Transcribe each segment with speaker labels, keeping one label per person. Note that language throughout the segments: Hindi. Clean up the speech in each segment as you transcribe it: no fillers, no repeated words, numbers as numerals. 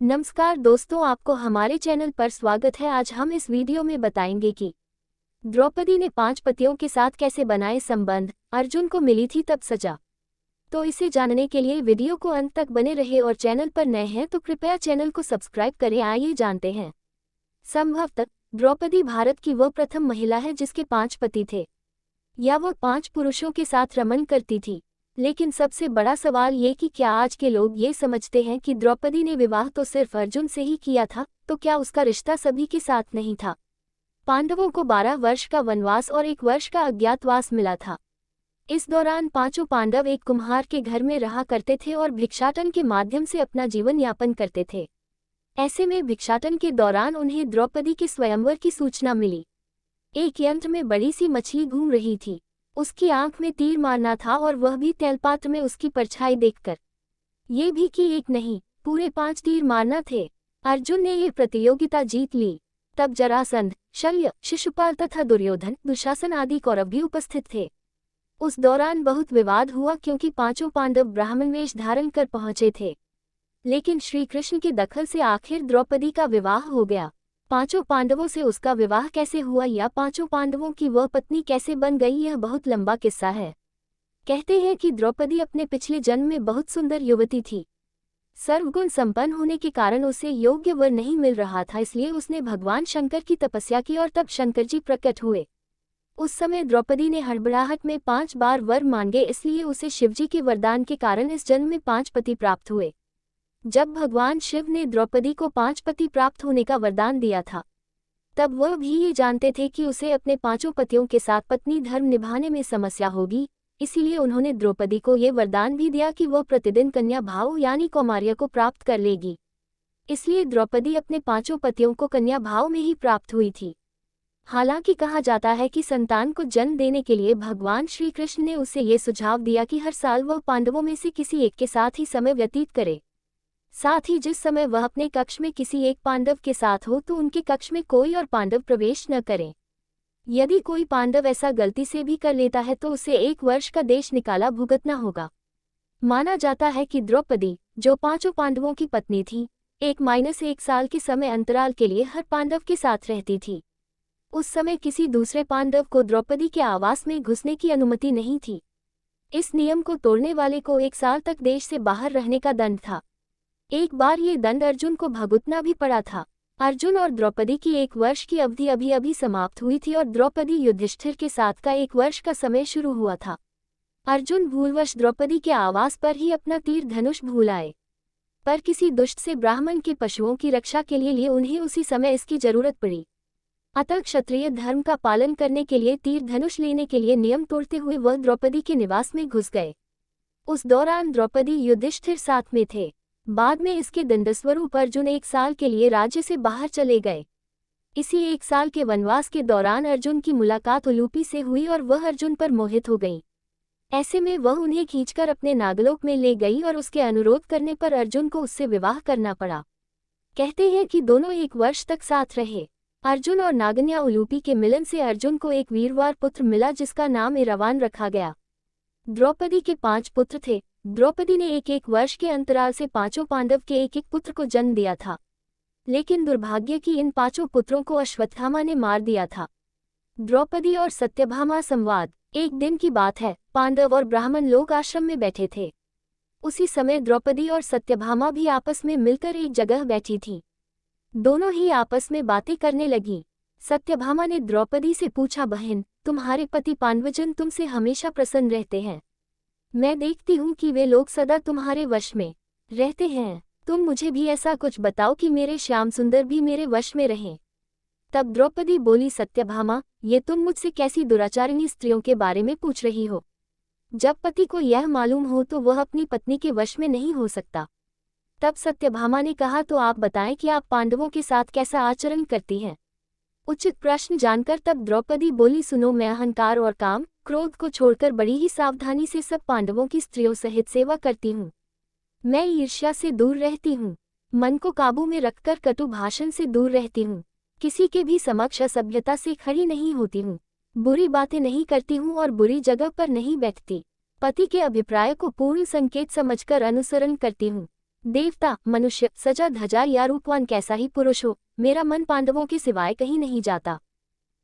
Speaker 1: नमस्कार दोस्तों, आपको हमारे चैनल पर स्वागत है। आज हम इस वीडियो में बताएंगे कि द्रौपदी ने 5 पतियों के साथ कैसे बनाए संबंध, अर्जुन को मिली थी तब सजा। तो इसे जानने के लिए वीडियो को अंत तक बने रहे और चैनल पर नए हैं तो कृपया चैनल को सब्सक्राइब करें। आइए जानते हैं। संभवतः द्रौपदी भारत की वह प्रथम महिला है जिसके 5 पति थे, या वह 5 पुरुषों के साथ रमन करती थी। लेकिन सबसे बड़ा सवाल ये कि क्या आज के लोग ये समझते हैं कि द्रौपदी ने विवाह तो सिर्फ अर्जुन से ही किया था, तो क्या उसका रिश्ता सभी के साथ नहीं था? पांडवों को 12 वर्ष का वनवास और 1 वर्ष का अज्ञातवास मिला था। इस दौरान पांचों पांडव एक कुम्हार के घर में रहा करते थे और भिक्षाटन के माध्यम से अपना जीवन यापन करते थे। ऐसे में भिक्षाटन के दौरान उन्हें द्रौपदी के स्वयंवर की सूचना मिली। एक यंत्र में बड़ी सी मछली घूम रही थी। उसकी आंख में तीर मारना था और वह भी तेलपात्र में उसकी परछाई देखकर। ये भी कि एक नहीं, पूरे 5 तीर मारना थे। अर्जुन ने ये प्रतियोगिता जीत ली। तब जरासंध, शल्य, शिशुपाल तथा दुर्योधन, दुशासन आदि कौरव भी उपस्थित थे। उस दौरान बहुत विवाद हुआ क्योंकि पांचों पांडव ब्राह्मण वेश धारण कर पहुंचे थे। लेकिन श्री कृष्ण के दखल से आखिर द्रौपदी का विवाह हो गया। 5 पांडवों से उसका विवाह कैसे हुआ या 5 पांडवों की वह पत्नी कैसे बन गई, यह बहुत लंबा किस्सा है। कहते हैं कि द्रौपदी अपने पिछले जन्म में बहुत सुंदर युवती थी। सर्वगुण संपन्न होने के कारण उसे योग्य वर नहीं मिल रहा था, इसलिए उसने भगवान शंकर की तपस्या की और तब शंकर जी प्रकट हुए। उस समय द्रौपदी ने हड़बड़ाहट में 5 बार वर मांगे, इसलिए उसे शिवजी के वरदान के कारण इस जन्म में 5 पति प्राप्त हुए। जब भगवान शिव ने द्रौपदी को 5 पति प्राप्त होने का वरदान दिया था, तब वह भी ये जानते थे कि उसे अपने 5 पतियों के साथ पत्नी धर्म निभाने में समस्या होगी। इसीलिए उन्होंने द्रौपदी को ये वरदान भी दिया कि वह प्रतिदिन कन्या भाव यानी कौमार्य को प्राप्त कर लेगी। इसलिए द्रौपदी अपने 5 पतियों को कन्या भाव में ही प्राप्त हुई थी। हालांकि कहा जाता है कि संतान को जन्म देने के लिए भगवान श्री कृष्ण ने उसे ये सुझाव दिया कि हर साल वह पांडवों में से किसी एक के साथ ही समय व्यतीत करे। साथ ही जिस समय वह अपने कक्ष में किसी एक पांडव के साथ हो तो उनके कक्ष में कोई और पांडव प्रवेश न करें। यदि कोई पांडव ऐसा गलती से भी कर लेता है तो उसे 1 वर्ष का देश निकाला भुगतना होगा। माना जाता है कि द्रौपदी, जो 5 पांडवों की पत्नी थी, 1 साल के समय अंतराल के लिए हर पांडव के साथ रहती थी। उस समय किसी दूसरे पांडव को द्रौपदी के आवास में घुसने की अनुमति नहीं थी। इस नियम को तोड़ने वाले को 1 साल तक देश से बाहर रहने का दंड था। एक बार ये दंड अर्जुन को भुगतना भी पड़ा था। अर्जुन और द्रौपदी की 1 वर्ष की अवधि अभी समाप्त हुई थी और द्रौपदी युधिष्ठिर के साथ का 1 वर्ष का समय शुरू हुआ था। अर्जुन भूलवश द्रौपदी के आवास पर ही अपना तीर धनुष भूल आए, पर किसी दुष्ट से ब्राह्मण के पशुओं की रक्षा के लिए उन्हें उसी समय इसकी जरूरत पड़ी। अतः क्षत्रिय धर्म का पालन करने के लिए तीर धनुष लेने के लिए नियम तोड़ते हुए वह द्रौपदी के निवास में घुस गए। उस दौरान द्रौपदी युधिष्ठिर साथ में थे। बाद में इसके दंडस्वरूप अर्जुन 1 साल के लिए राज्य से बाहर चले गए। इसी 1 साल के वनवास के दौरान अर्जुन की मुलाकात उलूपी से हुई और वह अर्जुन पर मोहित हो गई। ऐसे में वह उन्हें खींचकर अपने नागलोक में ले गई और उसके अनुरोध करने पर अर्जुन को उससे विवाह करना पड़ा। कहते हैं कि दोनों 1 वर्ष तक साथ रहे। अर्जुन और नागन्या उलूपी के मिलन से अर्जुन को एक वीरवार पुत्र मिला जिसका नाम इरावान रखा गया। द्रौपदी के 5 पुत्र थे। द्रौपदी ने 1 वर्ष के अंतराल से 5 पांडव के 1 पुत्र को जन्म दिया था। लेकिन दुर्भाग्य कि इन 5 पुत्रों को अश्वत्थामा ने मार दिया था। द्रौपदी और सत्यभामा संवाद। एक दिन की बात है, पांडव और ब्राह्मण लोग आश्रम में बैठे थे। उसी समय द्रौपदी और सत्यभामा भी आपस में मिलकर एक जगह बैठी थीं। दोनों ही आपस में बातें करने लगीं। सत्यभामा ने द्रौपदी से पूछा, बहन, तुम्हारे पति पांडवजन तुमसे हमेशा प्रसन्न रहते हैं। मैं देखती हूँ कि वे लोग सदा तुम्हारे वश में रहते हैं। तुम मुझे भी ऐसा कुछ बताओ कि मेरे श्याम सुंदर भी मेरे वश में रहें। तब द्रौपदी बोली, सत्यभामा, ये तुम मुझसे कैसी दुराचारिणी स्त्रियों के बारे में पूछ रही हो? जब पति को यह मालूम हो तो वह अपनी पत्नी के वश में नहीं हो सकता। तब सत्यभामा ने कहा, तो आप बताएं कि आप पांडवों के साथ कैसा आचरण करती हैं? उचित प्रश्न जानकर तब द्रौपदी बोली, सुनो, मैं अहंकार और काम क्रोध को छोड़कर बड़ी ही सावधानी से सब पांडवों की स्त्रियों सहित सेवा करती हूँ। मैं ईर्ष्या से दूर रहती हूँ। मन को काबू में रखकर कटु भाषण से दूर रहती हूँ। किसी के भी समक्ष असभ्यता से खड़ी नहीं होती हूँ। बुरी बातें नहीं करती हूँ और बुरी जगह पर नहीं बैठती। पति के अभिप्राय को पूर्ण संकेत समझकर अनुसरण करती हूँ। देवता, मनुष्य, सजा धजा या रूपवान कैसा ही पुरुष हो, मेरा मन पांडवों के सिवाय कहीं नहीं जाता।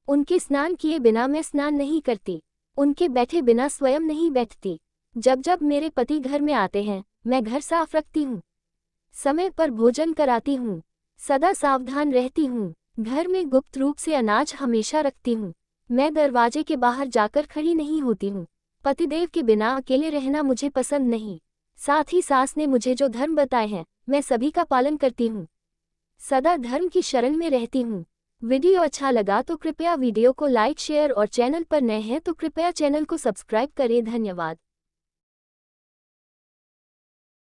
Speaker 1: उनके स्नान किए बिना मैं स्नान नहीं करती, उनके बैठे बिना स्वयं नहीं बैठती। जब जब मेरे पति घर में आते हैं, मैं घर साफ रखती हूँ, समय पर भोजन कराती हूँ, सदा सावधान रहती हूँ। घर में गुप्त रूप से अनाज हमेशा रखती हूँ। मैं दरवाजे के बाहर जाकर खड़ी नहीं होती हूँ। पतिदेव के बिना अकेले रहना मुझे पसंद नहीं। साथ ही सास ने मुझे जो धर्म बताए हैं, मैं सभी का पालन करती हूँ। सदा धर्म की शरण में रहती हूँ। वीडियो अच्छा लगा तो कृपया वीडियो को लाइक शेयर और चैनल पर नए हैं तो कृपया चैनल को सब्सक्राइब करें। धन्यवाद।